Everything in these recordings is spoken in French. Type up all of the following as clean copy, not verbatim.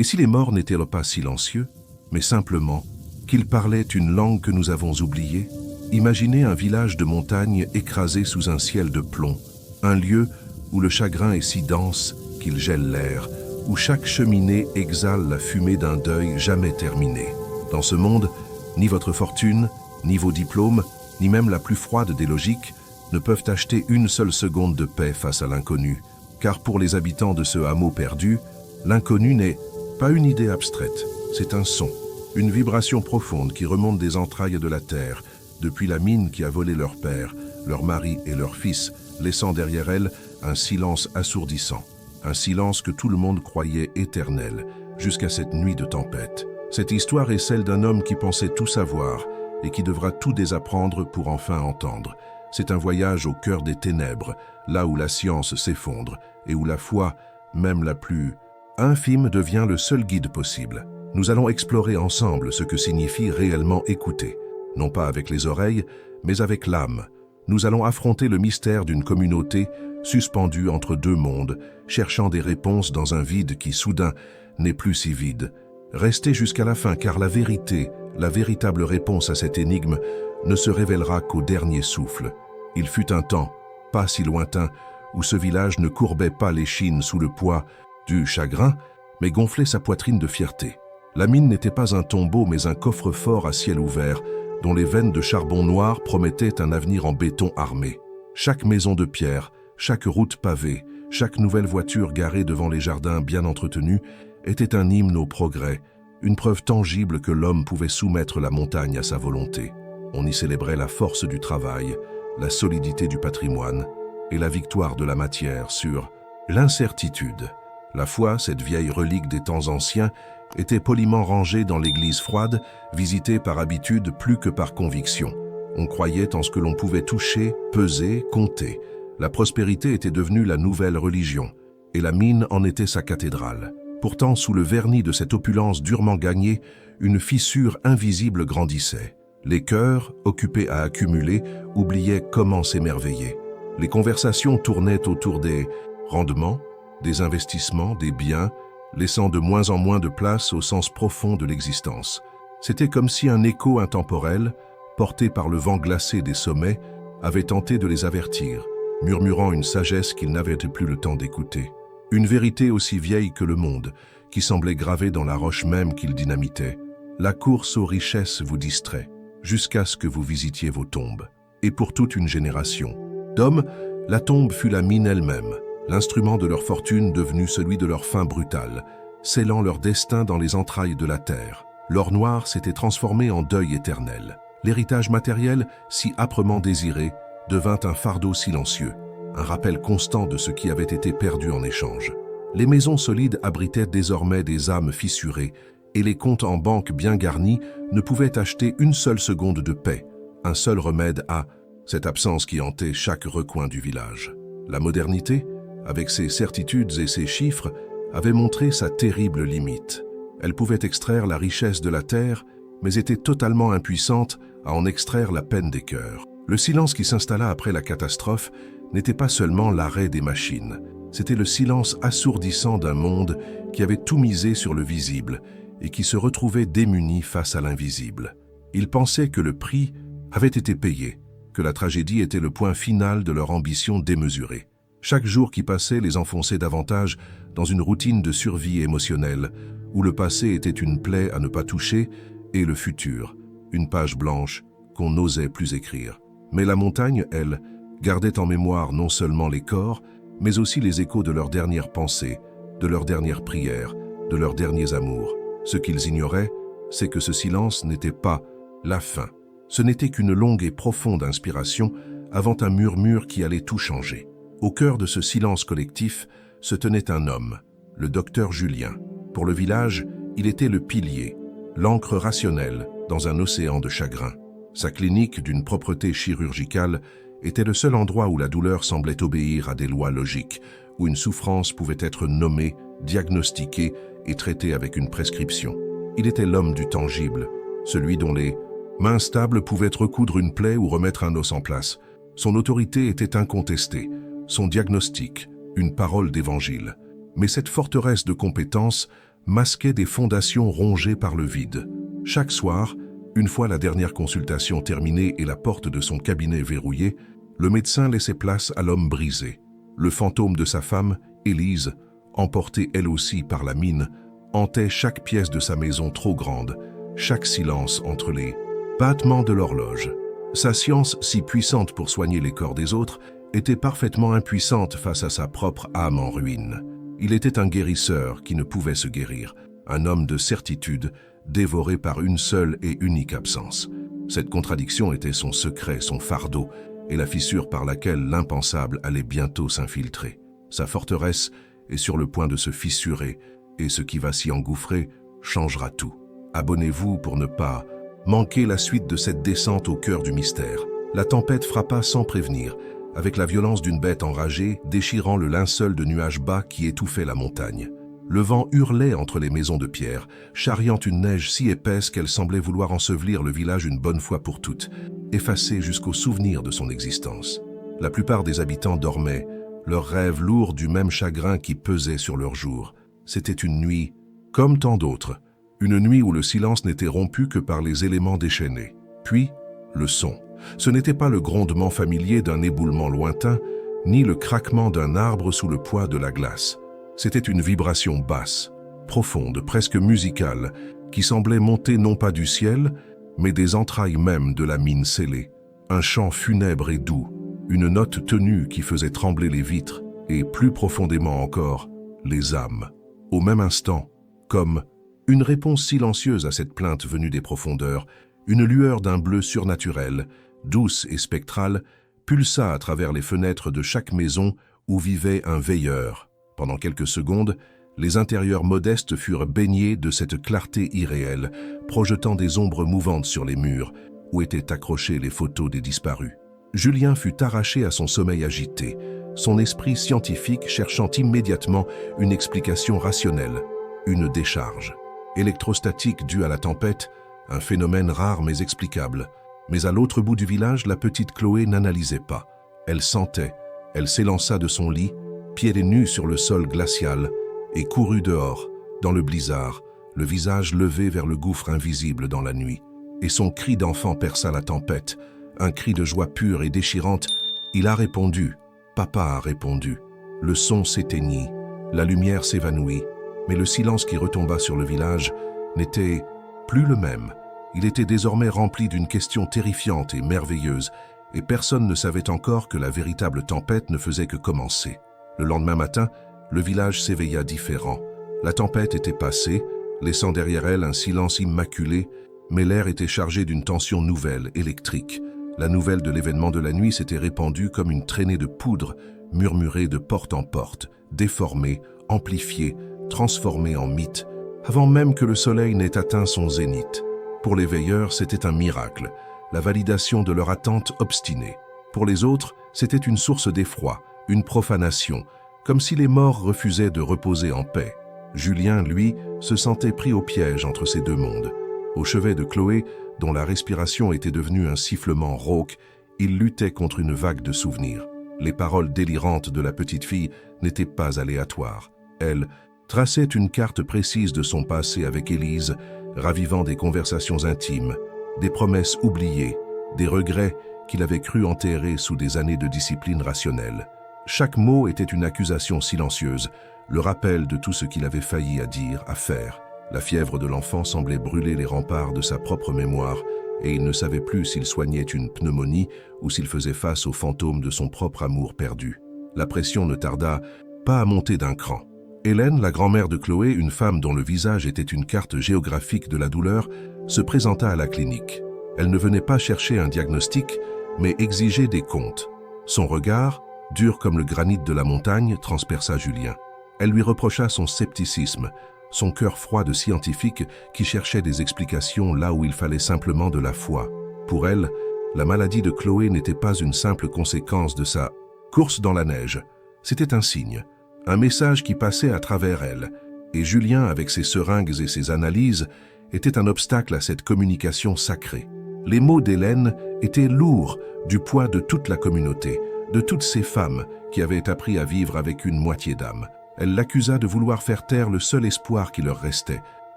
Et si les morts n'étaient pas silencieux, mais simplement qu'ils parlaient une langue que nous avons oubliée? Imaginez un village de montagne écrasé sous un ciel de plomb, un lieu où le chagrin est si dense qu'il gèle l'air, où chaque cheminée exhale la fumée d'un deuil jamais terminé. Dans ce monde, ni votre fortune, ni vos diplômes, ni même la plus froide des logiques ne peuvent acheter une seule seconde de paix face à l'inconnu. Car pour les habitants de ce hameau perdu, l'inconnu n'est pas une idée abstraite, c'est un son, une vibration profonde qui remonte des entrailles de la terre, depuis la mine qui a volé leur père, leur mari et leur fils, laissant derrière elle un silence assourdissant, un silence que tout le monde croyait éternel, jusqu'à cette nuit de tempête. Cette histoire est celle d'un homme qui pensait tout savoir et qui devra tout désapprendre pour enfin entendre. C'est un voyage au cœur des ténèbres, là où la science s'effondre et où la foi, même la plus infime, devient le seul guide possible. Nous allons explorer ensemble ce que signifie réellement écouter, non pas avec les oreilles, mais avec l'âme. Nous allons affronter le mystère d'une communauté suspendue entre deux mondes, cherchant des réponses dans un vide qui soudain n'est plus si vide. Restez jusqu'à la fin car la vérité, la véritable réponse à cette énigme, ne se révélera qu'au dernier souffle. Il fut un temps, pas si lointain, où ce village ne courbait pas l'échine sous le poids du chagrin, mais gonflait sa poitrine de fierté. La mine n'était pas un tombeau mais un coffre-fort à ciel ouvert, dont les veines de charbon noir promettaient un avenir en béton armé. Chaque maison de pierre, chaque route pavée, chaque nouvelle voiture garée devant les jardins bien entretenus était un hymne au progrès, une preuve tangible que l'homme pouvait soumettre la montagne à sa volonté. On y célébrait la force du travail, la solidité du patrimoine et la victoire de la matière sur l'incertitude. La foi, cette vieille relique des temps anciens, était poliment rangée dans l'église froide, visitée par habitude plus que par conviction. On croyait en ce que l'on pouvait toucher, peser, compter. La prospérité était devenue la nouvelle religion, et la mine en était sa cathédrale. Pourtant, sous le vernis de cette opulence durement gagnée, une fissure invisible grandissait. Les cœurs, occupés à accumuler, oubliaient comment s'émerveiller. Les conversations tournaient autour des rendements, des investissements, des biens, laissant de moins en moins de place au sens profond de l'existence. C'était comme si un écho intemporel, porté par le vent glacé des sommets, avait tenté de les avertir, murmurant une sagesse qu'ils n'avaient plus le temps d'écouter. Une vérité aussi vieille que le monde, qui semblait gravée dans la roche même qu'ils dynamitaient. La course aux richesses vous distrait, jusqu'à ce que vous visitiez vos tombes. Et pour toute une génération d'hommes, la tombe fut la mine elle-même, l'instrument de leur fortune devenu celui de leur fin brutale, scellant leur destin dans les entrailles de la terre. L'or noir s'était transformé en deuil éternel. L'héritage matériel, si âprement désiré, devint un fardeau silencieux, un rappel constant de ce qui avait été perdu en échange. Les maisons solides abritaient désormais des âmes fissurées, et les comptes en banque bien garnis ne pouvaient acheter une seule seconde de paix, un seul remède à cette absence qui hantait chaque recoin du village. La modernité, avec ses certitudes et ses chiffres, avait montré sa terrible limite. Elle pouvait extraire la richesse de la terre, mais était totalement impuissante à en extraire la peine des cœurs. Le silence qui s'installa après la catastrophe n'était pas seulement l'arrêt des machines, c'était le silence assourdissant d'un monde qui avait tout misé sur le visible et qui se retrouvait démuni face à l'invisible. Ils pensaient que le prix avait été payé, que la tragédie était le point final de leur ambition démesurée. Chaque jour qui passait les enfonçait davantage dans une routine de survie émotionnelle, où le passé était une plaie à ne pas toucher et le futur, une page blanche qu'on n'osait plus écrire. Mais la montagne, elle, gardait en mémoire non seulement les corps, mais aussi les échos de leurs dernières pensées, de leurs dernières prières, de leurs derniers amours. Ce qu'ils ignoraient, c'est que ce silence n'était pas la fin. Ce n'était qu'une longue et profonde inspiration avant un murmure qui allait tout changer. Au cœur de ce silence collectif se tenait un homme, le docteur Julien. Pour le village, il était le pilier, l'encre rationnelle dans un océan de chagrin. Sa clinique d'une propreté chirurgicale était le seul endroit où la douleur semblait obéir à des lois logiques, où une souffrance pouvait être nommée, diagnostiquée et traitée avec une prescription. Il était l'homme du tangible, celui dont les mains stables pouvaient recoudre une plaie ou remettre un os en place. Son autorité était incontestée, son diagnostic, une parole d'évangile. Mais cette forteresse de compétences masquaient des fondations rongées par le vide. Chaque soir, une fois la dernière consultation terminée et la porte de son cabinet verrouillée, le médecin laissait place à l'homme brisé. Le fantôme de sa femme, Élise, emportée elle aussi par la mine, hantait chaque pièce de sa maison trop grande, chaque silence entre les battements de l'horloge. Sa science, si puissante pour soigner les corps des autres, était parfaitement impuissante face à sa propre âme en ruine. Il était un guérisseur qui ne pouvait se guérir, un homme de certitude, dévoré par une seule et unique absence. Cette contradiction était son secret, son fardeau, et la fissure par laquelle l'impensable allait bientôt s'infiltrer. Sa forteresse est sur le point de se fissurer, et ce qui va s'y engouffrer changera tout. Abonnez-vous pour ne pas manquer la suite de cette descente au cœur du mystère. La tempête frappa sans prévenir, avec la violence d'une bête enragée, déchirant le linceul de nuages bas qui étouffait la montagne. Le vent hurlait entre les maisons de pierre, charriant une neige si épaisse qu'elle semblait vouloir ensevelir le village une bonne fois pour toutes, effacé jusqu'au souvenir de son existence. La plupart des habitants dormaient, leurs rêves lourds du même chagrin qui pesait sur leurs jours. C'était une nuit, comme tant d'autres, une nuit où le silence n'était rompu que par les éléments déchaînés. Puis, le son. Ce n'était pas le grondement familier d'un éboulement lointain, ni le craquement d'un arbre sous le poids de la glace. C'était une vibration basse, profonde, presque musicale, qui semblait monter non pas du ciel, mais des entrailles même de la mine scellée. Un chant funèbre et doux, une note tenue qui faisait trembler les vitres, et plus profondément encore, les âmes. Au même instant, comme une réponse silencieuse à cette plainte venue des profondeurs, une lueur d'un bleu surnaturel, douce et spectrale, pulsa à travers les fenêtres de chaque maison où vivait un veilleur. Pendant quelques secondes, les intérieurs modestes furent baignés de cette clarté irréelle, projetant des ombres mouvantes sur les murs, où étaient accrochées les photos des disparus. Julien fut arraché à son sommeil agité, son esprit scientifique cherchant immédiatement une explication rationnelle, une décharge. Électrostatique due à la tempête, un phénomène rare mais explicable. Mais à l'autre bout du village, la petite Chloé n'analysait pas. Elle sentait, elle s'élança de son lit, pieds nus sur le sol glacial, et courut dehors, dans le blizzard, le visage levé vers le gouffre invisible dans la nuit. Et son cri d'enfant perça la tempête, un cri de joie pure et déchirante. Il a répondu, papa a répondu. Le son s'éteignit, la lumière s'évanouit, mais le silence qui retomba sur le village n'était plus le même. Il était désormais rempli d'une question terrifiante et merveilleuse, et personne ne savait encore que la véritable tempête ne faisait que commencer. Le lendemain matin, le village s'éveilla différent. La tempête était passée, laissant derrière elle un silence immaculé, mais l'air était chargé d'une tension nouvelle, électrique. La nouvelle de l'événement de la nuit s'était répandue comme une traînée de poudre, murmurée de porte en porte, déformée, amplifiée, transformée en mythe, avant même que le soleil n'ait atteint son zénith. Pour les veilleurs, c'était un miracle, la validation de leur attente obstinée. Pour les autres, c'était une source d'effroi, une profanation, comme si les morts refusaient de reposer en paix. Julien, lui, se sentait pris au piège entre ces deux mondes. Au chevet de Chloé, dont la respiration était devenue un sifflement rauque, il luttait contre une vague de souvenirs. Les paroles délirantes de la petite fille n'étaient pas aléatoires. Elle traçait une carte précise de son passé avec Élise, ravivant des conversations intimes, des promesses oubliées, des regrets qu'il avait cru enterrés sous des années de discipline rationnelle. Chaque mot était une accusation silencieuse, le rappel de tout ce qu'il avait failli à dire, à faire. La fièvre de l'enfant semblait brûler les remparts de sa propre mémoire, et il ne savait plus s'il soignait une pneumonie ou s'il faisait face aux fantômes de son propre amour perdu. La pression ne tarda pas à monter d'un cran. Hélène, la grand-mère de Chloé, une femme dont le visage était une carte géographique de la douleur, se présenta à la clinique. Elle ne venait pas chercher un diagnostic, mais exigeait des comptes. Son regard, dur comme le granit de la montagne, transperça Julien. Elle lui reprocha son scepticisme, son cœur froid de scientifique qui cherchait des explications là où il fallait simplement de la foi. Pour elle, la maladie de Chloé n'était pas une simple conséquence de sa course dans la neige. C'était un signe, un message qui passait à travers elle. Et Julien, avec ses seringues et ses analyses, était un obstacle à cette communication sacrée. Les mots d'Hélène étaient lourds du poids de toute la communauté, de toutes ces femmes qui avaient appris à vivre avec une moitié d'âme. Elle l'accusa de vouloir faire taire le seul espoir qui leur restait,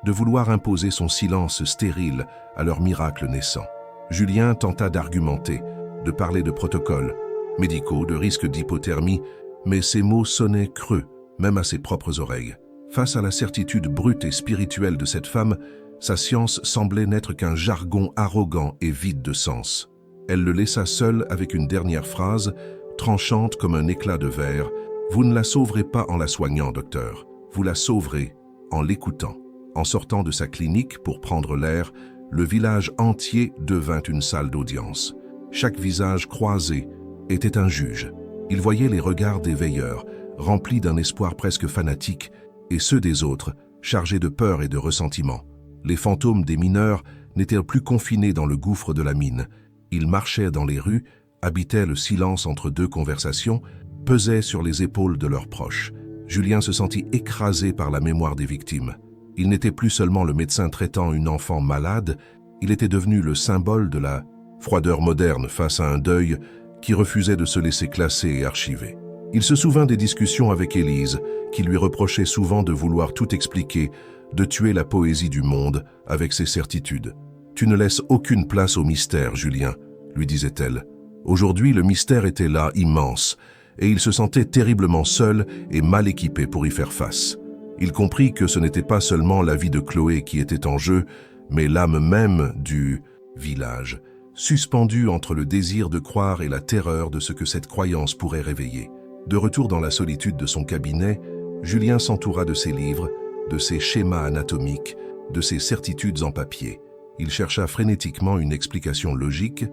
de vouloir imposer son silence stérile à leur miracle naissant. Julien tenta d'argumenter, de parler de protocoles médicaux, de risques d'hypothermie, mais ces mots sonnaient creux, même à ses propres oreilles. Face à la certitude brute et spirituelle de cette femme, sa science semblait n'être qu'un jargon arrogant et vide de sens. Elle le laissa seul avec une dernière phrase, tranchante comme un éclat de verre. « Vous ne la sauverez pas en la soignant, docteur. Vous la sauverez en l'écoutant. » En sortant de sa clinique pour prendre l'air, le village entier devint une salle d'audience. Chaque visage croisé était un juge. Il voyait les regards des veilleurs, remplis d'un espoir presque fanatique, et ceux des autres, chargés de peur et de ressentiment. Les fantômes des mineurs n'étaient plus confinés dans le gouffre de la mine. Ils marchaient dans les rues, habitaient le silence entre deux conversations, pesaient sur les épaules de leurs proches. Julien se sentit écrasé par la mémoire des victimes. Il n'était plus seulement le médecin traitant une enfant malade, il était devenu le symbole de la froideur moderne face à un deuil qui refusait de se laisser classer et archiver. Il se souvint des discussions avec Élise, qui lui reprochait souvent de vouloir tout expliquer, de tuer la poésie du monde avec ses certitudes. « Tu ne laisses aucune place au mystère, Julien », lui disait-elle. Aujourd'hui, le mystère était là, immense, et il se sentait terriblement seul et mal équipé pour y faire face. Il comprit que ce n'était pas seulement la vie de Chloé qui était en jeu, mais l'âme même du village, suspendue entre le désir de croire et la terreur de ce que cette croyance pourrait réveiller. De retour dans la solitude de son cabinet, Julien s'entoura de ses livres, de ses schémas anatomiques, de ses certitudes en papier. Il chercha frénétiquement une explication logique,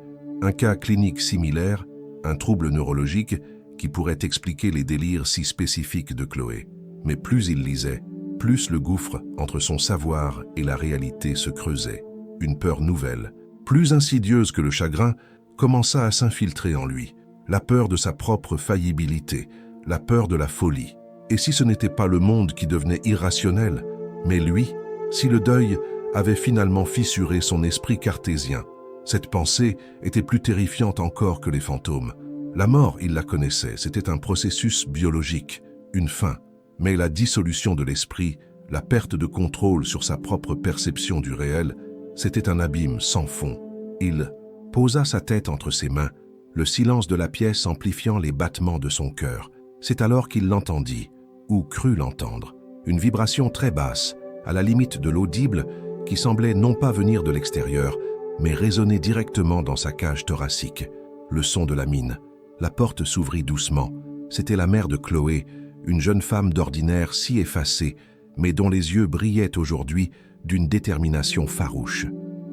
un cas clinique similaire, un trouble neurologique qui pourrait expliquer les délires si spécifiques de Chloé. Mais plus il lisait, plus le gouffre entre son savoir et la réalité se creusait. Une peur nouvelle, plus insidieuse que le chagrin, commença à s'infiltrer en lui. La peur de sa propre faillibilité, la peur de la folie. Et si ce n'était pas le monde qui devenait irrationnel, mais lui, si le deuil avait finalement fissuré son esprit cartésien, cette pensée était plus terrifiante encore que les fantômes. La mort, il la connaissait, c'était un processus biologique, une fin. Mais la dissolution de l'esprit, la perte de contrôle sur sa propre perception du réel, c'était un abîme sans fond. Il posa sa tête entre ses mains, le silence de la pièce amplifiant les battements de son cœur. C'est alors qu'il l'entendit, ou crut l'entendre, une vibration très basse, à la limite de l'audible, qui semblait non pas venir de l'extérieur, mais résonner directement dans sa cage thoracique. Le son de la mine. La porte s'ouvrit doucement. C'était la mère de Chloé, une jeune femme d'ordinaire si effacée, mais dont les yeux brillaient aujourd'hui d'une détermination farouche.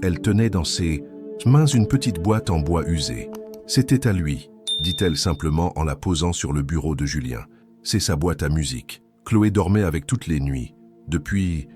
Elle tenait dans ses mains une petite boîte en bois usé. « C'était à lui », dit-elle simplement en la posant sur le bureau de Julien. « C'est sa boîte à musique. Chloé dormait avec toutes les nuits. Depuis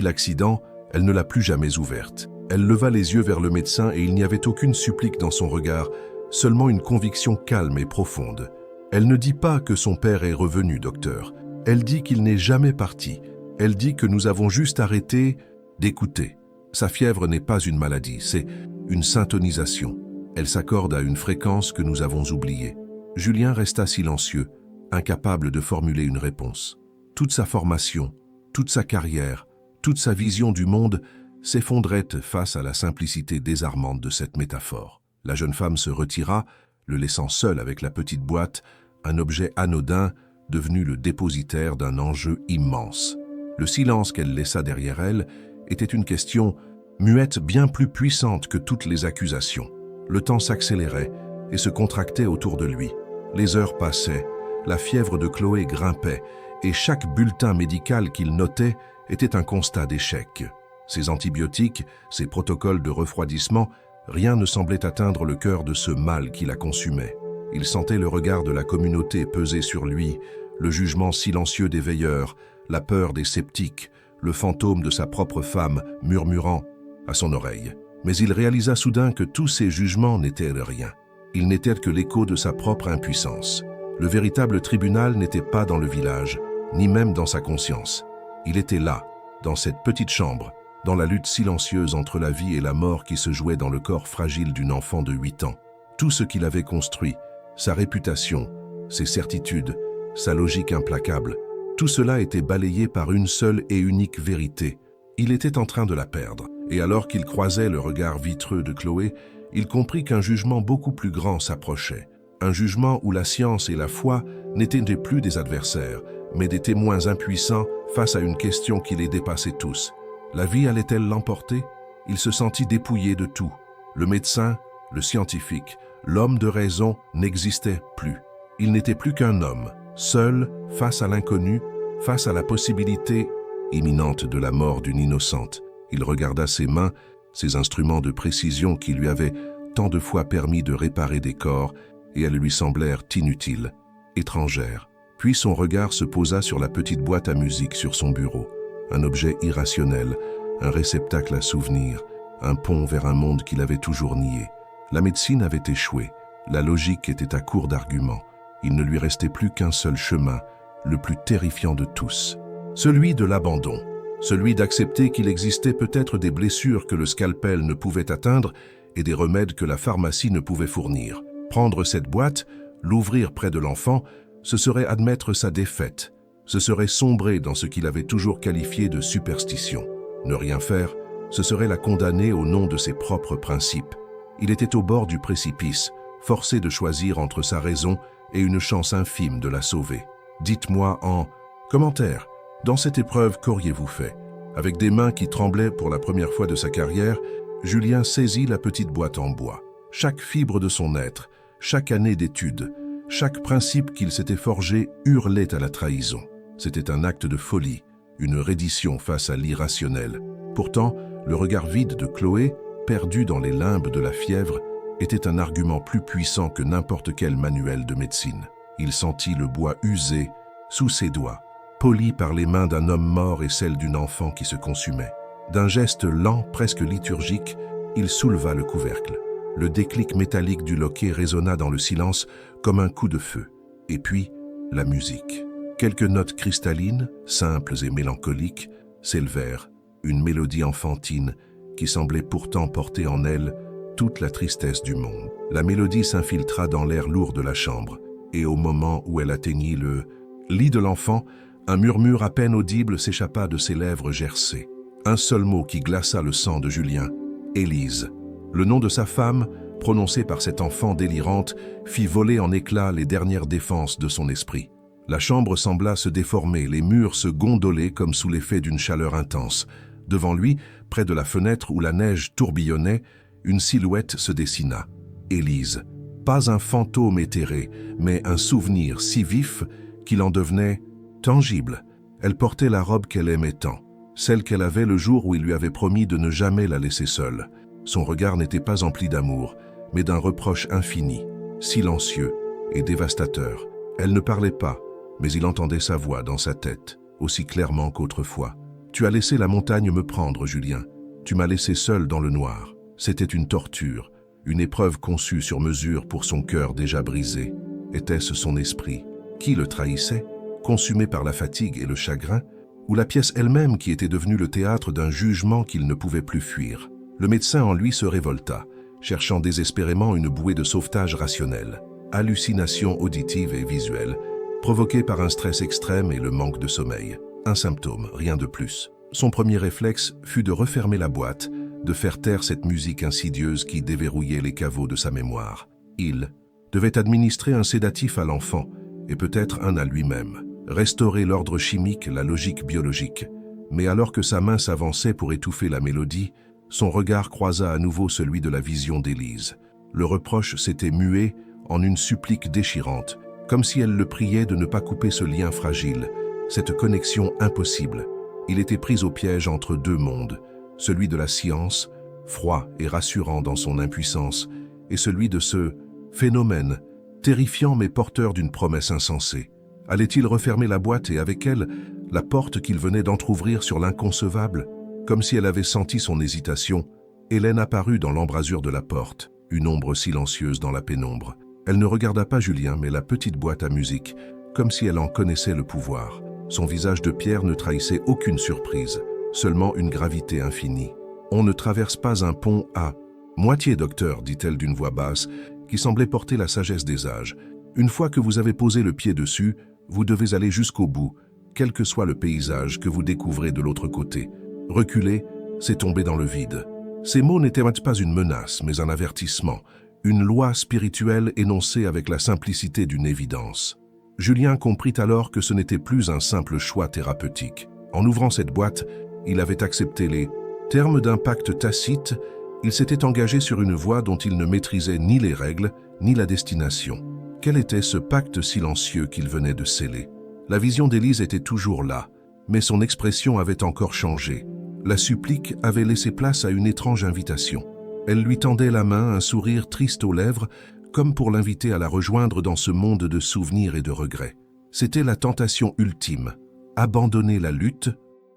l'accident, elle ne l'a plus jamais ouverte. » Elle leva les yeux vers le médecin et il n'y avait aucune supplique dans son regard, seulement une conviction calme et profonde. Elle ne dit pas que son père est revenu, docteur. Elle dit qu'il n'est jamais parti. Elle dit que nous avons juste arrêté d'écouter. Sa fièvre n'est pas une maladie, c'est une syntonisation. Elle s'accorde à une fréquence que nous avons oubliée. Julien resta silencieux, incapable de formuler une réponse. Toute sa formation, toute sa carrière, toute sa vision du monde s'effondrait face à la simplicité désarmante de cette métaphore. La jeune femme se retira, le laissant seul avec la petite boîte, un objet anodin devenu le dépositaire d'un enjeu immense. Le silence qu'elle laissa derrière elle était une question muette bien plus puissante que toutes les accusations. Le temps s'accélérait et se contractait autour de lui. Les heures passaient, la fièvre de Chloé grimpait et chaque bulletin médical qu'il notait était un constat d'échec. Ses antibiotiques, ses protocoles de refroidissement, rien ne semblait atteindre le cœur de ce mal qui la consumait. Il sentait le regard de la communauté peser sur lui, le jugement silencieux des veilleurs, la peur des sceptiques, le fantôme de sa propre femme murmurant à son oreille. Mais il réalisa soudain que tous ces jugements n'étaient rien. Ils n'étaient que l'écho de sa propre impuissance. Le véritable tribunal n'était pas dans le village, ni même dans sa conscience. Il était là, dans cette petite chambre, dans la lutte silencieuse entre la vie et la mort qui se jouait dans le corps fragile d'une enfant de 8 ans. Tout ce qu'il avait construit, sa réputation, ses certitudes, sa logique implacable, Tout cela était balayé par une seule et unique vérité. Il était en train de la perdre. Et alors qu'il croisait le regard vitreux de Chloé, il comprit qu'un jugement beaucoup plus grand s'approchait. Un jugement où la science et la foi n'étaient plus des adversaires, mais des témoins impuissants face à une question qui les dépassait tous. La vie allait-elle l'emporter? Il se sentit dépouillé de tout. Le médecin, le scientifique, l'homme de raison n'existait plus. Il n'était plus qu'un homme, seul, face à l'inconnu, face à la possibilité imminente de la mort d'une innocente. Il regarda ses mains, ces instruments de précision qui lui avaient tant de fois permis de réparer des corps, et elles lui semblèrent inutiles, étrangères. Puis son regard se posa sur la petite boîte à musique sur son bureau. Un objet irrationnel, un réceptacle à souvenirs, un pont vers un monde qu'il avait toujours nié. La médecine avait échoué, la logique était à court d'arguments. Il ne lui restait plus qu'un seul chemin, le plus terrifiant de tous. Celui de l'abandon, celui d'accepter qu'il existait peut-être des blessures que le scalpel ne pouvait atteindre et des remèdes que la pharmacie ne pouvait fournir. Prendre cette boîte, l'ouvrir près de l'enfant, ce serait admettre sa défaite. Ce serait sombrer dans ce qu'il avait toujours qualifié de superstition. Ne rien faire, ce serait la condamner au nom de ses propres principes. Il était au bord du précipice, forcé de choisir entre sa raison et une chance infime de la sauver. Dites-moi en commentaire, dans cette épreuve, qu'auriez-vous fait? Avec des mains qui tremblaient pour la première fois de sa carrière, Julien saisit la petite boîte en bois. Chaque fibre de son être, chaque année d'études, chaque principe qu'il s'était forgé hurlait à la trahison. C'était un acte de folie, une reddition face à l'irrationnel. Pourtant, le regard vide de Chloé, perdu dans les limbes de la fièvre, était un argument plus puissant que n'importe quel manuel de médecine. Il sentit le bois usé sous ses doigts, poli par les mains d'un homme mort et celles d'une enfant qui se consumait. D'un geste lent, presque liturgique, il souleva le couvercle. Le déclic métallique du loquet résonna dans le silence comme un coup de feu. Et puis, la musique. Quelques notes cristallines, simples et mélancoliques, s'élevèrent, une mélodie enfantine qui semblait pourtant porter en elle toute la tristesse du monde. La mélodie s'infiltra dans l'air lourd de la chambre, et au moment où elle atteignit le lit de l'enfant, un murmure à peine audible s'échappa de ses lèvres gercées. Un seul mot qui glaça le sang de Julien, Élise. Le nom de sa femme, prononcé par cette enfant délirante, fit voler en éclats les dernières défenses de son esprit. La chambre sembla se déformer, les murs se gondoler comme sous l'effet d'une chaleur intense. Devant lui, près de la fenêtre où la neige tourbillonnait, une silhouette se dessina. Élise. Pas un fantôme éthéré, mais un souvenir si vif qu'il en devenait tangible. Elle portait la robe qu'elle aimait tant, celle qu'elle avait le jour où il lui avait promis de ne jamais la laisser seule. Son regard n'était pas empli d'amour, mais d'un reproche infini, silencieux et dévastateur. Elle ne parlait pas, mais il entendait sa voix dans sa tête, aussi clairement qu'autrefois. « Tu as laissé la montagne me prendre, Julien. Tu m'as laissé seul dans le noir. C'était une torture, une épreuve conçue sur mesure pour son cœur déjà brisé. Était-ce son esprit qui le trahissait, consumé par la fatigue et le chagrin, ou la pièce elle-même qui était devenue le théâtre d'un jugement qu'il ne pouvait plus fuir? Le médecin en lui se révolta, cherchant désespérément une bouée de sauvetage rationnelle. Hallucinations auditives et visuelles, provoquées par un stress extrême et le manque de sommeil. Un symptôme, rien de plus. Son premier réflexe fut de refermer la boîte, de faire taire cette musique insidieuse qui déverrouillait les caveaux de sa mémoire. Il devait administrer un sédatif à l'enfant, et peut-être un à lui-même. Restaurer l'ordre chimique, la logique biologique. Mais alors que sa main s'avançait pour étouffer la mélodie, son regard croisa à nouveau celui de la vision d'Élise. Le reproche s'était mué en une supplique déchirante, comme si elle le priait de ne pas couper ce lien fragile, cette connexion impossible. Il était pris au piège entre deux mondes, celui de la science, froid et rassurant dans son impuissance, et celui de ce phénomène, terrifiant mais porteur d'une promesse insensée. Allait-il refermer la boîte et avec elle, la porte qu'il venait d'entr'ouvrir sur l'inconcevable? Comme si elle avait senti son hésitation, Hélène apparut dans l'embrasure de la porte, une ombre silencieuse dans la pénombre. Elle ne regarda pas Julien, mais la petite boîte à musique, comme si elle en connaissait le pouvoir. Son visage de pierre ne trahissait aucune surprise, seulement une gravité infinie. « On ne traverse pas un pont à moitié, docteur, dit-elle d'une voix basse, qui semblait porter la sagesse des âges. Une fois que vous avez posé le pied dessus, vous devez aller jusqu'au bout, quel que soit le paysage que vous découvrez de l'autre côté. Reculer, c'est tomber dans le vide. Ces mots n'étaient pas une menace, mais un avertissement, une loi spirituelle énoncée avec la simplicité d'une évidence. Julien comprit alors que ce n'était plus un simple choix thérapeutique. En ouvrant cette boîte, il avait accepté les termes d'un pacte tacite. Il s'était engagé sur une voie dont il ne maîtrisait ni les règles, ni la destination. Quel était ce pacte silencieux qu'il venait de sceller? La vision d'Élise était toujours là, mais son expression avait encore changé. La supplique avait laissé place à une étrange invitation. Elle lui tendait la main, un sourire triste aux lèvres, comme pour l'inviter à la rejoindre dans ce monde de souvenirs et de regrets. C'était la tentation ultime, abandonner la lutte,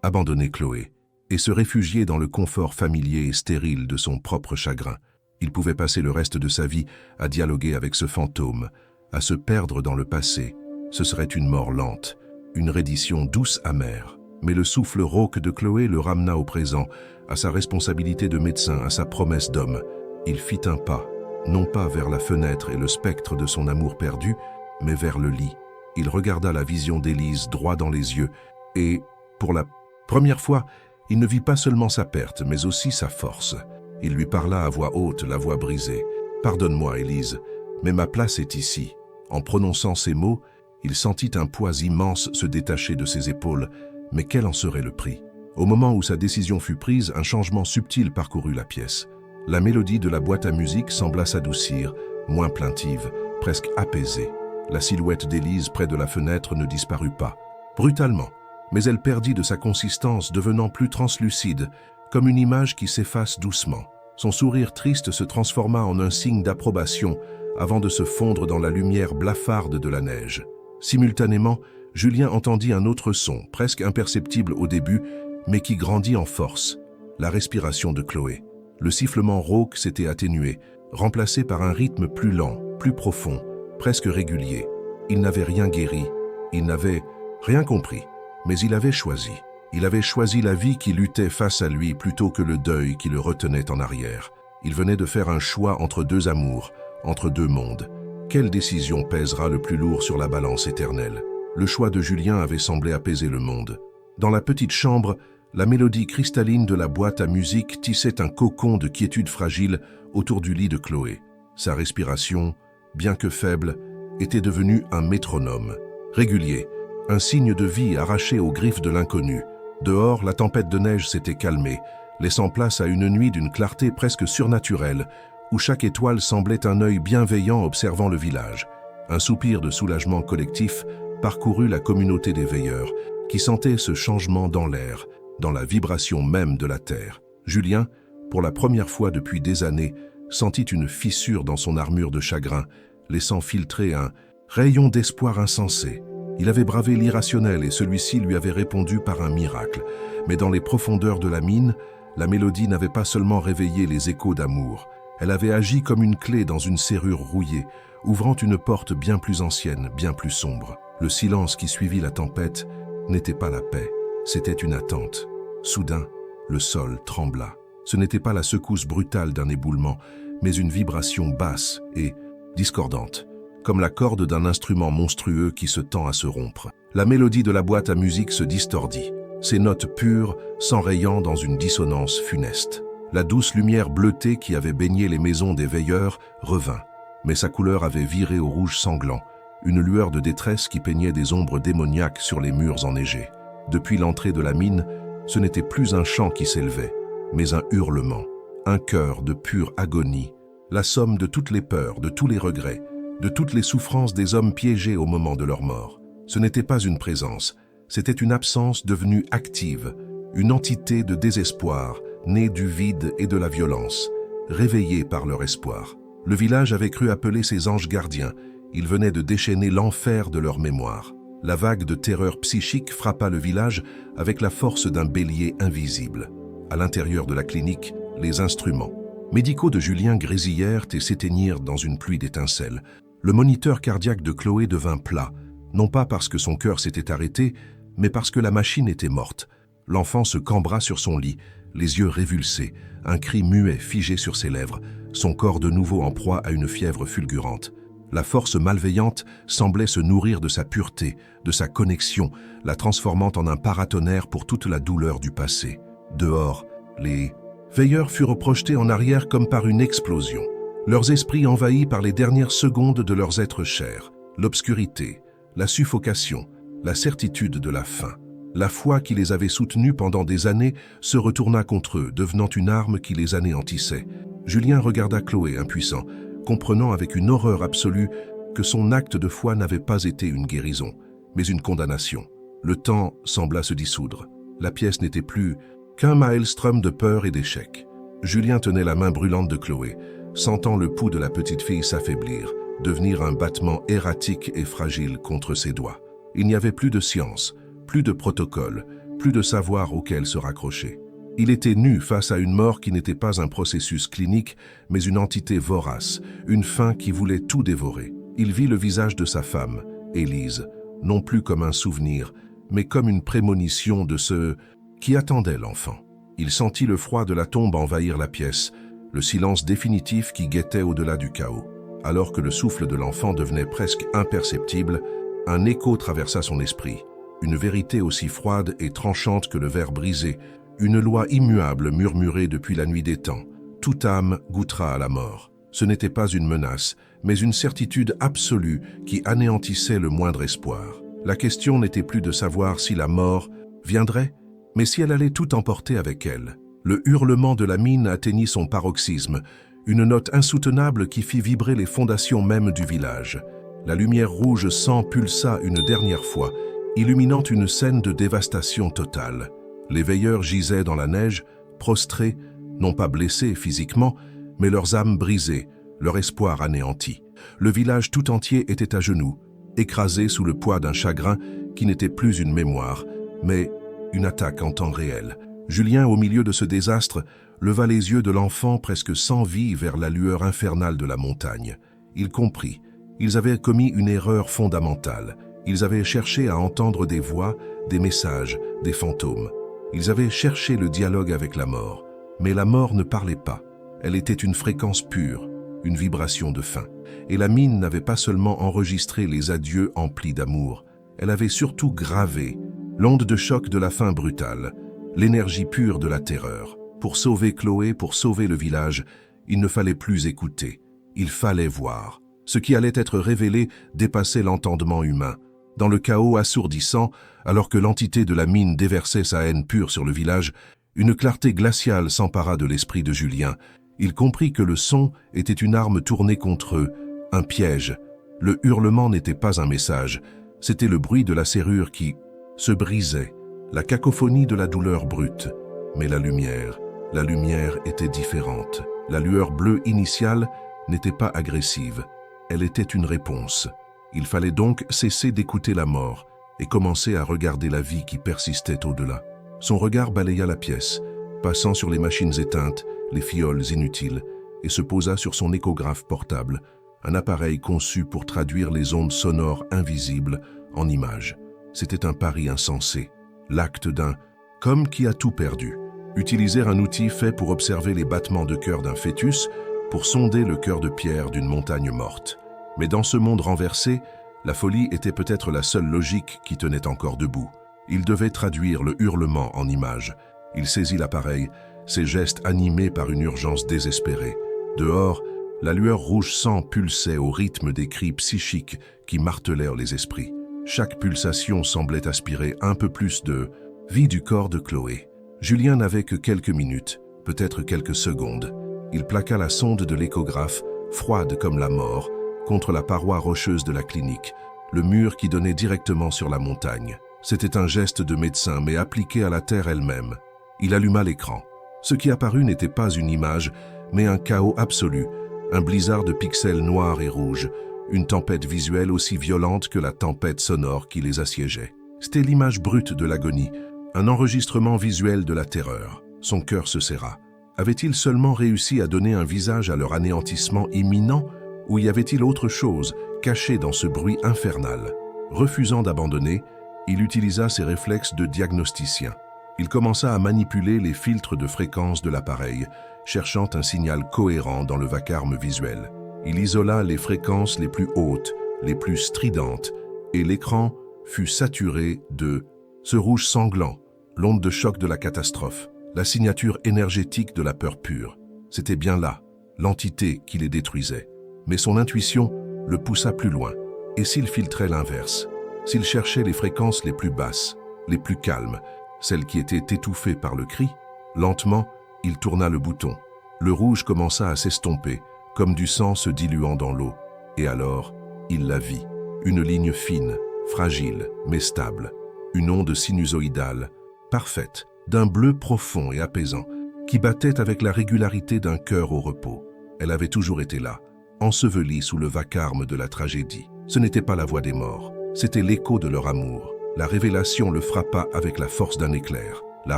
abandonner Chloé, et se réfugier dans le confort familier et stérile de son propre chagrin. Il pouvait passer le reste de sa vie à dialoguer avec ce fantôme, à se perdre dans le passé. Ce serait une mort lente, une reddition douce amère. Mais le souffle rauque de Chloé le ramena au présent, à sa responsabilité de médecin, à sa promesse d'homme. Il fit un pas, non pas vers la fenêtre et le spectre de son amour perdu, mais vers le lit. Il regarda la vision d'Élise droit dans les yeux, et, pour la première fois, il ne vit pas seulement sa perte, mais aussi sa force. Il lui parla à voix haute, la voix brisée. « Pardonne-moi, Élise, mais ma place est ici. » En prononçant ces mots, il sentit un poids immense se détacher de ses épaules, mais quel en serait le prix? Au moment où sa décision fut prise, un changement subtil parcourut la pièce. La mélodie de la boîte à musique sembla s'adoucir, moins plaintive, presque apaisée. La silhouette d'Élise près de la fenêtre ne disparut pas. Brutalement, mais elle perdit de sa consistance, devenant plus translucide, comme une image qui s'efface doucement. Son sourire triste se transforma en un signe d'approbation avant de se fondre dans la lumière blafarde de la neige. Simultanément, Julien entendit un autre son, presque imperceptible au début, mais qui grandit en force, la respiration de Chloé. Le sifflement rauque s'était atténué, remplacé par un rythme plus lent, plus profond, presque régulier. Il n'avait rien guéri, il n'avait rien compris, mais il avait choisi. Il avait choisi la vie qui luttait face à lui plutôt que le deuil qui le retenait en arrière. Il venait de faire un choix entre deux amours, entre deux mondes. Quelle décision pèsera le plus lourd sur la balance éternelle? Le choix de Julien avait semblé apaiser le monde. Dans la petite chambre, la mélodie cristalline de la boîte à musique tissait un cocon de quiétude fragile autour du lit de Chloé. Sa respiration, bien que faible, était devenue un métronome. Régulier, un signe de vie arraché aux griffes de l'inconnu. Dehors, la tempête de neige s'était calmée, laissant place à une nuit d'une clarté presque surnaturelle, où chaque étoile semblait un œil bienveillant observant le village. Un soupir de soulagement collectif parcourut la communauté des veilleurs, qui sentait ce changement dans l'air, dans la vibration même de la terre. Julien, pour la première fois depuis des années, sentit une fissure dans son armure de chagrin, laissant filtrer un rayon d'espoir insensé. Il avait bravé l'irrationnel et celui-ci lui avait répondu par un miracle. Mais dans les profondeurs de la mine, la mélodie n'avait pas seulement réveillé les échos d'amour. Elle avait agi comme une clé dans une serrure rouillée, ouvrant une porte bien plus ancienne, bien plus sombre. Le silence qui suivit la tempête n'était pas la paix, c'était une attente. Soudain, le sol trembla. Ce n'était pas la secousse brutale d'un éboulement, mais une vibration basse et discordante, comme la corde d'un instrument monstrueux qui se tend à se rompre. La mélodie de la boîte à musique se distordit, ses notes pures s'enrayant dans une dissonance funeste. La douce lumière bleutée qui avait baigné les maisons des veilleurs revint, mais sa couleur avait viré au rouge sanglant, une lueur de détresse qui peignait des ombres démoniaques sur les murs enneigés. Depuis l'entrée de la mine, ce n'était plus un chant qui s'élevait, mais un hurlement, un cœur de pure agonie, la somme de toutes les peurs, de tous les regrets, de toutes les souffrances des hommes piégés au moment de leur mort. Ce n'était pas une présence, c'était une absence devenue active, une entité de désespoir, née du vide et de la violence, réveillée par leur espoir. Le village avait cru appeler ses anges gardiens, ils venaient de déchaîner l'enfer de leur mémoire. La vague de terreur psychique frappa le village avec la force d'un bélier invisible. À l'intérieur de la clinique, les instruments médicaux de Julien grésillèrent et s'éteignirent dans une pluie d'étincelles. Le moniteur cardiaque de Chloé devint plat, non pas parce que son cœur s'était arrêté, mais parce que la machine était morte. L'enfant se cambra sur son lit, les yeux révulsés, un cri muet figé sur ses lèvres, son corps de nouveau en proie à une fièvre fulgurante. La force malveillante semblait se nourrir de sa pureté, de sa connexion, la transformant en un paratonnerre pour toute la douleur du passé. Dehors, les veilleurs furent projetés en arrière comme par une explosion, leurs esprits envahis par les dernières secondes de leurs êtres chers, l'obscurité, la suffocation, la certitude de la fin. La foi qui les avait soutenus pendant des années se retourna contre eux, devenant une arme qui les anéantissait. Julien regarda Chloé impuissant, comprenant avec une horreur absolue que son acte de foi n'avait pas été une guérison, mais une condamnation. Le temps sembla se dissoudre. La pièce n'était plus qu'un maelstrom de peur et d'échec. Julien tenait la main brûlante de Chloé, sentant le pouls de la petite fille s'affaiblir, devenir un battement erratique et fragile contre ses doigts. Il n'y avait plus de science, plus de protocole, plus de savoir auquel se raccrocher. Il était nu face à une mort qui n'était pas un processus clinique, mais une entité vorace, une faim qui voulait tout dévorer. Il vit le visage de sa femme, Élise, non plus comme un souvenir, mais comme une prémonition de ce qui attendait l'enfant. Il sentit le froid de la tombe envahir la pièce, le silence définitif qui guettait au-delà du chaos. Alors que le souffle de l'enfant devenait presque imperceptible, un écho traversa son esprit, une vérité aussi froide et tranchante que le verre brisé, une loi immuable murmurée depuis la nuit des temps. Toute âme goûtera à la mort. Ce n'était pas une menace, mais une certitude absolue qui anéantissait le moindre espoir. La question n'était plus de savoir si la mort viendrait, mais si elle allait tout emporter avec elle. Le hurlement de la mine atteignit son paroxysme, une note insoutenable qui fit vibrer les fondations mêmes du village. La lumière rouge sang pulsa une dernière fois, illuminant une scène de dévastation totale. Les veilleurs gisaient dans la neige, prostrés, non pas blessés physiquement, mais leurs âmes brisées, leur espoir anéanti. Le village tout entier était à genoux, écrasé sous le poids d'un chagrin qui n'était plus une mémoire, mais une attaque en temps réel. Julien, au milieu de ce désastre, leva les yeux de l'enfant presque sans vie vers la lueur infernale de la montagne. Il comprit. Ils avaient commis une erreur fondamentale. Ils avaient cherché à entendre des voix, des messages, des fantômes. Ils avaient cherché le dialogue avec la mort. Mais la mort ne parlait pas. Elle était une fréquence pure, une vibration de fin. Et la mine n'avait pas seulement enregistré les adieux emplis d'amour, elle avait surtout gravé l'onde de choc de la fin brutale, l'énergie pure de la terreur. Pour sauver Chloé, pour sauver le village, il ne fallait plus écouter, il fallait voir. Ce qui allait être révélé dépassait l'entendement humain. Dans le chaos assourdissant, alors que l'entité de la mine déversait sa haine pure sur le village, une clarté glaciale s'empara de l'esprit de Julien. Il comprit que le son était une arme tournée contre eux, un piège. Le hurlement n'était pas un message, c'était le bruit de la serrure qui se brisait, la cacophonie de la douleur brute. Mais la lumière était différente. La lueur bleue initiale n'était pas agressive, elle était une réponse. Il fallait donc cesser d'écouter la mort et commencer à regarder la vie qui persistait au-delà. Son regard balaya la pièce, passant sur les machines éteintes, les fioles inutiles, et se posa sur son échographe portable, un appareil conçu pour traduire les ondes sonores invisibles en images. C'était un pari insensé, l'acte d'un « comme qui a tout perdu ». Utiliser un outil fait pour observer les battements de cœur d'un fœtus, pour sonder le cœur de pierre d'une montagne morte. Mais dans ce monde renversé, la folie était peut-être la seule logique qui tenait encore debout. Il devait traduire le hurlement en images. Il saisit l'appareil, ses gestes animés par une urgence désespérée. Dehors, la lueur rouge sang pulsait au rythme des cris psychiques qui martelèrent les esprits. Chaque pulsation semblait aspirer un peu plus de vie du corps de Chloé. Julien n'avait que quelques minutes, peut-être quelques secondes. Il plaqua la sonde de l'échographe, froide comme la mort, contre la paroi rocheuse de la clinique, le mur qui donnait directement sur la montagne. C'était un geste de médecin, mais appliqué à la terre elle-même. Il alluma l'écran. Ce qui apparut n'était pas une image, mais un chaos absolu, un blizzard de pixels noirs et rouges, une tempête visuelle aussi violente que la tempête sonore qui les assiégeait. C'était l'image brute de l'agonie, un enregistrement visuel de la terreur. Son cœur se serra. Avait-il seulement réussi à donner un visage à leur anéantissement imminent, ou y avait-il autre chose cachée dans ce bruit infernal? Refusant d'abandonner, il utilisa ses réflexes de diagnosticien. Il commença à manipuler les filtres de fréquence de l'appareil, cherchant un signal cohérent dans le vacarme visuel. Il isola les fréquences les plus hautes, les plus stridentes, et l'écran fut saturé de ce rouge sanglant, l'onde de choc de la catastrophe, la signature énergétique de la peur pure. C'était bien là, l'entité qui les détruisait. Mais son intuition le poussa plus loin. Et s'il filtrait l'inverse? S'il cherchait les fréquences les plus basses, les plus calmes, celles qui étaient étouffées par le cri? Lentement, il tourna le bouton. Le rouge commença à s'estomper, comme du sang se diluant dans l'eau. Et alors, il la vit. Une ligne fine, fragile, mais stable. Une onde sinusoïdale, parfaite, d'un bleu profond et apaisant, qui battait avec la régularité d'un cœur au repos. Elle avait toujours été là, ensevelie sous le vacarme de la tragédie. Ce n'était pas la voix des morts, c'était l'écho de leur amour. La révélation le frappa avec la force d'un éclair. La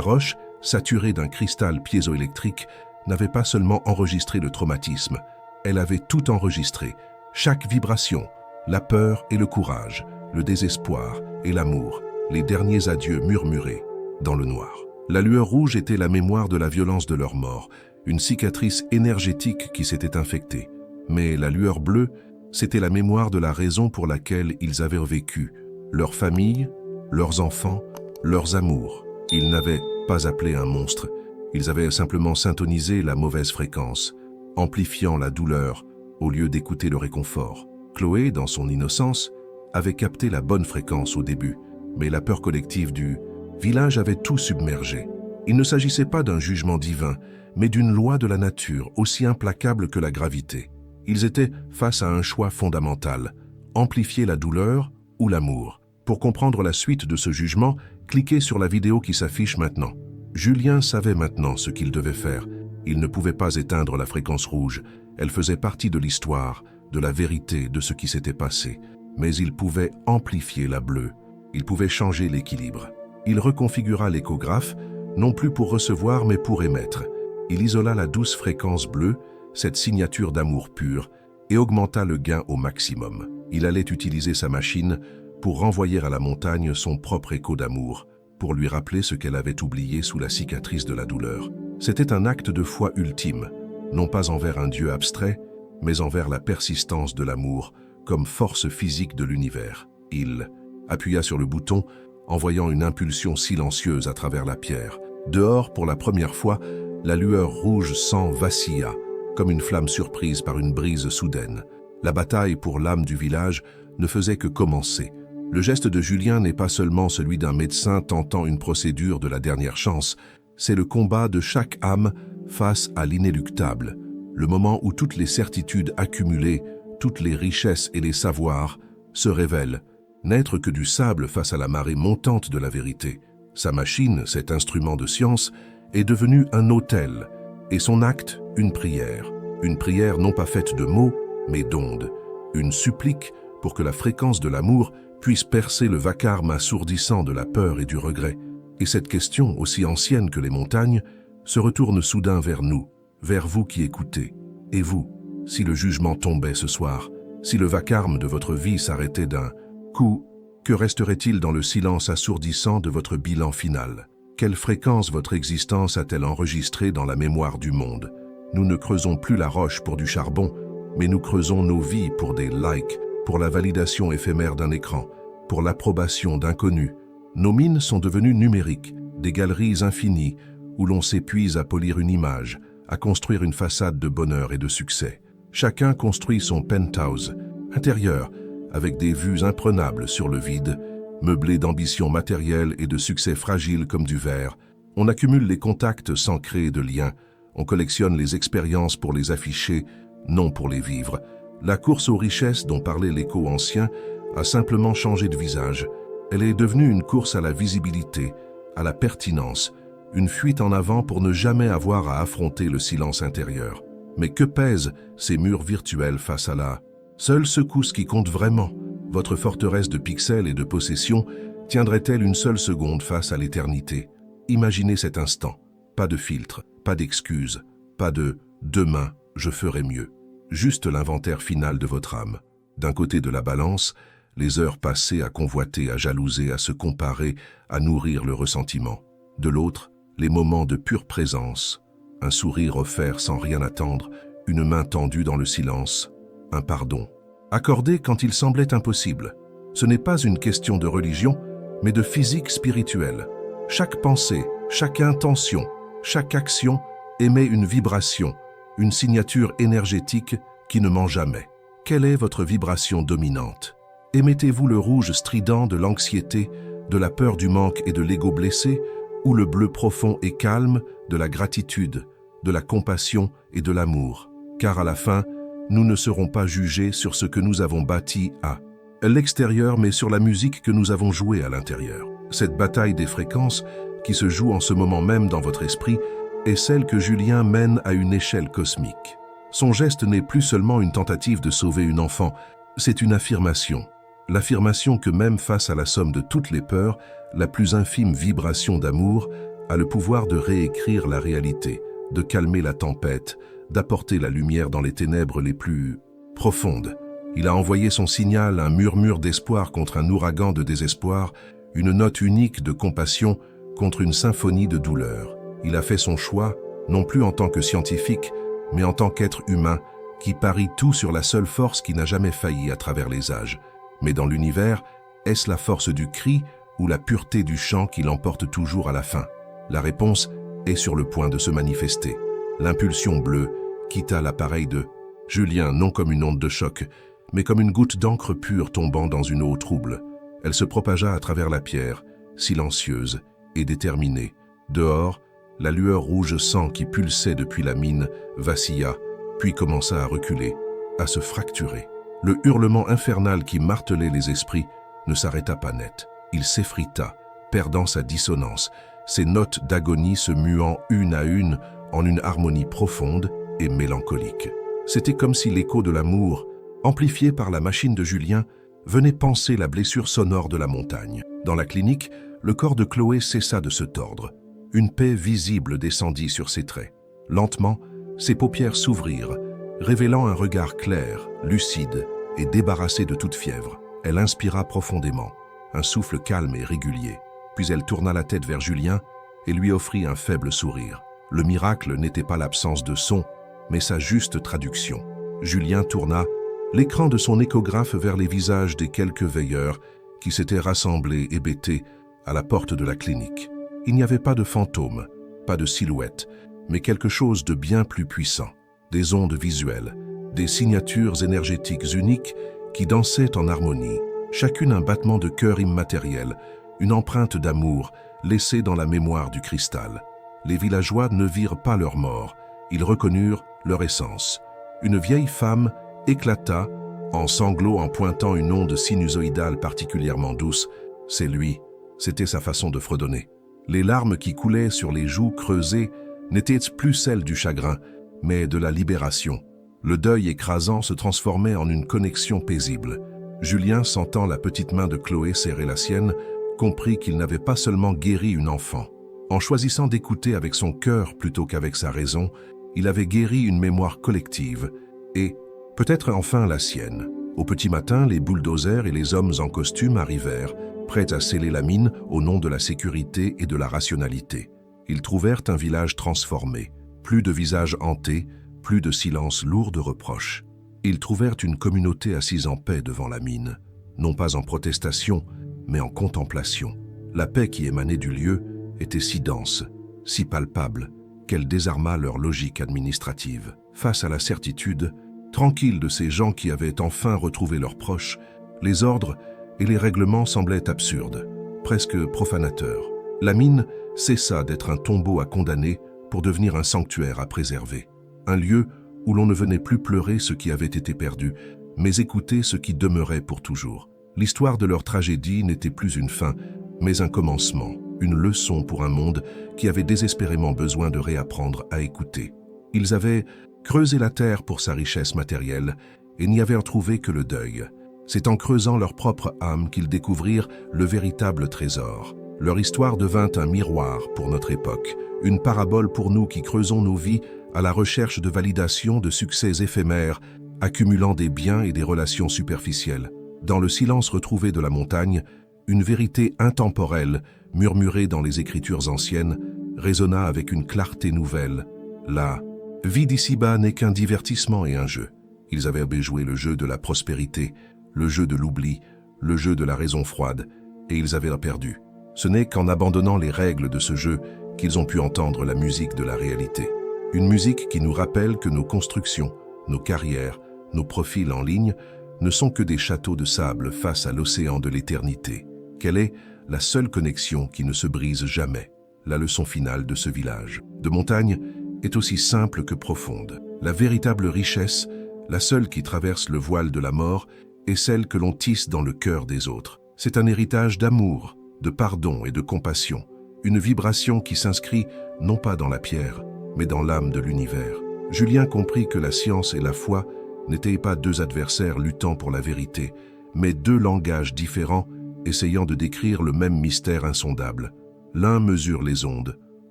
roche, saturée d'un cristal piézoélectrique, n'avait pas seulement enregistré le traumatisme, elle avait tout enregistré, chaque vibration, la peur et le courage, le désespoir et l'amour, les derniers adieux murmurés dans le noir. La lueur rouge était la mémoire de la violence de leur mort, une cicatrice énergétique qui s'était infectée. Mais la lueur bleue, c'était la mémoire de la raison pour laquelle ils avaient vécu, leur famille, leurs enfants, leurs amours. Ils n'avaient pas appelé un monstre, ils avaient simplement syntonisé la mauvaise fréquence, amplifiant la douleur au lieu d'écouter le réconfort. Chloé, dans son innocence, avait capté la bonne fréquence au début, mais la peur collective du village avait tout submergé. Il ne s'agissait pas d'un jugement divin, mais d'une loi de la nature aussi implacable que la gravité. Ils étaient face à un choix fondamental, amplifier la douleur ou l'amour. Pour comprendre la suite de ce jugement, cliquez sur la vidéo qui s'affiche maintenant. Julien savait maintenant ce qu'il devait faire. Il ne pouvait pas éteindre la fréquence rouge. Elle faisait partie de l'histoire, de la vérité de ce qui s'était passé. Mais il pouvait amplifier la bleue. Il pouvait changer l'équilibre. Il reconfigura l'échographe, non plus pour recevoir mais pour émettre. Il isola la douce fréquence bleue, cette signature d'amour pur, et augmenta le gain au maximum. Il allait utiliser sa machine pour renvoyer à la montagne son propre écho d'amour, pour lui rappeler ce qu'elle avait oublié sous la cicatrice de la douleur. C'était un acte de foi ultime, non pas envers un Dieu abstrait, mais envers la persistance de l'amour comme force physique de l'univers. Il appuya sur le bouton, envoyant une impulsion silencieuse à travers la pierre. Dehors, pour la première fois, la lueur rouge sang vacilla, comme une flamme surprise par une brise soudaine. La bataille pour l'âme du village ne faisait que commencer. Le geste de Julien n'est pas seulement celui d'un médecin tentant une procédure de la dernière chance, c'est le combat de chaque âme face à l'inéluctable, le moment où toutes les certitudes accumulées, toutes les richesses et les savoirs se révèlent, n'être que du sable face à la marée montante de la vérité. Sa machine, cet instrument de science, est devenu un autel, et son acte, une prière non pas faite de mots, mais d'ondes, une supplique pour que la fréquence de l'amour puisse percer le vacarme assourdissant de la peur et du regret. Et cette question, aussi ancienne que les montagnes, se retourne soudain vers nous, vers vous qui écoutez. Et vous, si le jugement tombait ce soir, si le vacarme de votre vie s'arrêtait d'un coup, que resterait-il dans le silence assourdissant de votre bilan final? Quelle fréquence votre existence a-t-elle enregistrée dans la mémoire du monde? Nous ne creusons plus la roche pour du charbon, mais nous creusons nos vies pour des likes, pour la validation éphémère d'un écran, pour l'approbation d'inconnus. Nos mines sont devenues numériques, des galeries infinies où l'on s'épuise à polir une image, à construire une façade de bonheur et de succès. Chacun construit son penthouse intérieur avec des vues imprenables sur le vide, meublé d'ambitions matérielles et de succès fragiles comme du verre. On accumule les contacts sans créer de liens, on collectionne les expériences pour les afficher, non pour les vivre. La course aux richesses dont parlait l'écho ancien a simplement changé de visage. Elle est devenue une course à la visibilité, à la pertinence, une fuite en avant pour ne jamais avoir à affronter le silence intérieur. Mais que pèsent ces murs virtuels face à la seule secousse qui compte vraiment? Votre forteresse de pixels et de possessions tiendrait-elle une seule seconde face à l'éternité? Imaginez cet instant. Pas de filtre, pas d'excuses, pas de « demain, je ferai mieux ». Juste l'inventaire final de votre âme. D'un côté de la balance, les heures passées à convoiter, à jalouser, à se comparer, à nourrir le ressentiment. De l'autre, les moments de pure présence. Un sourire offert sans rien attendre, une main tendue dans le silence. un pardon. Accordé quand il semblait impossible. Ce n'est pas une question de religion, mais de physique spirituelle. Chaque pensée, chaque intention, chaque action émet une vibration, une signature énergétique qui ne ment jamais. Quelle est votre vibration dominante? Émettez-vous le rouge strident de l'anxiété, de la peur du manque et de l'ego blessé, ou le bleu profond et calme de la gratitude, de la compassion et de l'amour? Car à la fin, nous ne serons pas jugés sur ce que nous avons bâti à l'extérieur, mais sur la musique que nous avons jouée à l'intérieur. Cette bataille des fréquences qui se joue en ce moment même dans votre esprit est celle que Julien mène à une échelle cosmique. Son geste n'est plus seulement une tentative de sauver une enfant, c'est une affirmation. L'affirmation que même face à la somme de toutes les peurs, la plus infime vibration d'amour a le pouvoir de réécrire la réalité, de calmer la tempête, d'apporter la lumière dans les ténèbres les plus profondes. Il a envoyé son signal, un murmure d'espoir contre un ouragan de désespoir, une note unique de compassion contre une symphonie de douleur. Il a fait son choix, non plus en tant que scientifique, mais en tant qu'être humain, qui parie tout sur la seule force qui n'a jamais failli à travers les âges. Mais dans l'univers, est-ce la force du cri ou la pureté du chant qui l'emporte toujours à la fin? La réponse est sur le point de se manifester. L'impulsion bleue quitta l'appareil de Julien non comme une onde de choc, mais comme une goutte d'encre pure tombant dans une eau trouble. Elle se propagea à travers la pierre, silencieuse et déterminée. Dehors, la lueur rouge sang qui pulsait depuis la mine vacilla, puis commença à reculer, à se fracturer. Le hurlement infernal qui martelait les esprits ne s'arrêta pas net. Il s'effrita, perdant sa dissonance, ses notes d'agonie se muant une à une en une harmonie profonde et mélancolique. C'était comme si l'écho de l'amour, amplifié par la machine de Julien, venait panser la blessure sonore de la montagne. Dans la clinique, le corps de Chloé cessa de se tordre. Une paix visible descendit sur ses traits. Lentement, ses paupières s'ouvrirent, révélant un regard clair, lucide et débarrassé de toute fièvre. Elle inspira profondément, un souffle calme et régulier. Puis elle tourna la tête vers Julien et lui offrit un faible sourire. Le miracle n'était pas l'absence de son, mais sa juste traduction. Julien tourna l'écran de son échographe vers les visages des quelques veilleurs qui s'étaient rassemblés hébétés à la porte de la clinique. Il n'y avait pas de fantômes, pas de silhouettes, mais quelque chose de bien plus puissant. Des ondes visuelles, des signatures énergétiques uniques qui dansaient en harmonie, chacune un battement de cœur immatériel, une empreinte d'amour laissée dans la mémoire du cristal. Les villageois ne virent pas leur mort, ils reconnurent leur essence. Une vieille femme éclata en sanglots en pointant une onde sinusoïdale particulièrement douce. C'est lui, c'était sa façon de fredonner. Les larmes qui coulaient sur les joues creusées n'étaient plus celles du chagrin, mais de la libération. Le deuil écrasant se transformait en une connexion paisible. Julien, sentant la petite main de Chloé serrer la sienne, comprit qu'il n'avait pas seulement guéri une enfant. En choisissant d'écouter avec son cœur plutôt qu'avec sa raison, il avait guéri une mémoire collective et peut-être enfin la sienne. Au petit matin, les bulldozers et les hommes en costume arrivèrent, prêts à sceller la mine au nom de la sécurité et de la rationalité. Ils trouvèrent un village transformé, plus de visages hantés, plus de silence lourd de reproches. Ils trouvèrent une communauté assise en paix devant la mine, non pas en protestation, mais en contemplation. La paix qui émanait du lieu était si dense, si palpable, qu'elle désarma leur logique administrative. Face à la certitude, tranquille de ces gens qui avaient enfin retrouvé leurs proches, les ordres et les règlements semblaient absurdes, presque profanateurs. La mine cessa d'être un tombeau à condamner pour devenir un sanctuaire à préserver. Un lieu où l'on ne venait plus pleurer ce qui avait été perdu, mais écouter ce qui demeurait pour toujours. L'histoire de leur tragédie n'était plus une fin, mais un commencement, une leçon pour un monde qui avait désespérément besoin de réapprendre à écouter. Ils avaient creusé la terre pour sa richesse matérielle et n'y avaient trouvé que le deuil. C'est en creusant leur propre âme qu'ils découvrirent le véritable trésor. Leur histoire devint un miroir pour notre époque, une parabole pour nous qui creusons nos vies à la recherche de validation de succès éphémères, accumulant des biens et des relations superficielles. Dans le silence retrouvé de la montagne, une vérité intemporelle, murmurée dans les écritures anciennes, résonna avec une clarté nouvelle. La vie d'ici-bas n'est qu'un divertissement et un jeu. Ils avaient joué le jeu de la prospérité, le jeu de l'oubli, le jeu de la raison froide, et ils avaient perdu. Ce n'est qu'en abandonnant les règles de ce jeu qu'ils ont pu entendre la musique de la réalité. Une musique qui nous rappelle que nos constructions, nos carrières, nos profils en ligne ne sont que des châteaux de sable face à l'océan de l'éternité. Quelle est la seule connexion qui ne se brise jamais? La leçon finale de ce village de montagne est aussi simple que profonde. La véritable richesse, la seule qui traverse le voile de la mort, est celle que l'on tisse dans le cœur des autres. C'est un héritage d'amour, de pardon et de compassion, une vibration qui s'inscrit non pas dans la pierre, mais dans l'âme de l'univers. Julien comprit que la science et la foi n'étaient pas deux adversaires luttant pour la vérité, mais deux langages différents essayant de décrire le même mystère insondable. L'un mesure les ondes,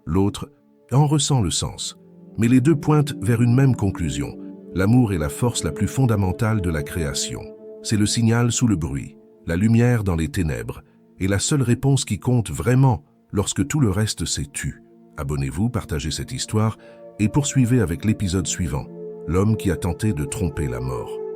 l'autre en ressent le sens. Mais les deux pointent vers une même conclusion. L'amour est la force la plus fondamentale de la création. C'est le signal sous le bruit, la lumière dans les ténèbres, et la seule réponse qui compte vraiment lorsque tout le reste s'est tu. Abonnez-vous, partagez cette histoire et poursuivez avec l'épisode suivant, l'homme qui a tenté de tromper la mort.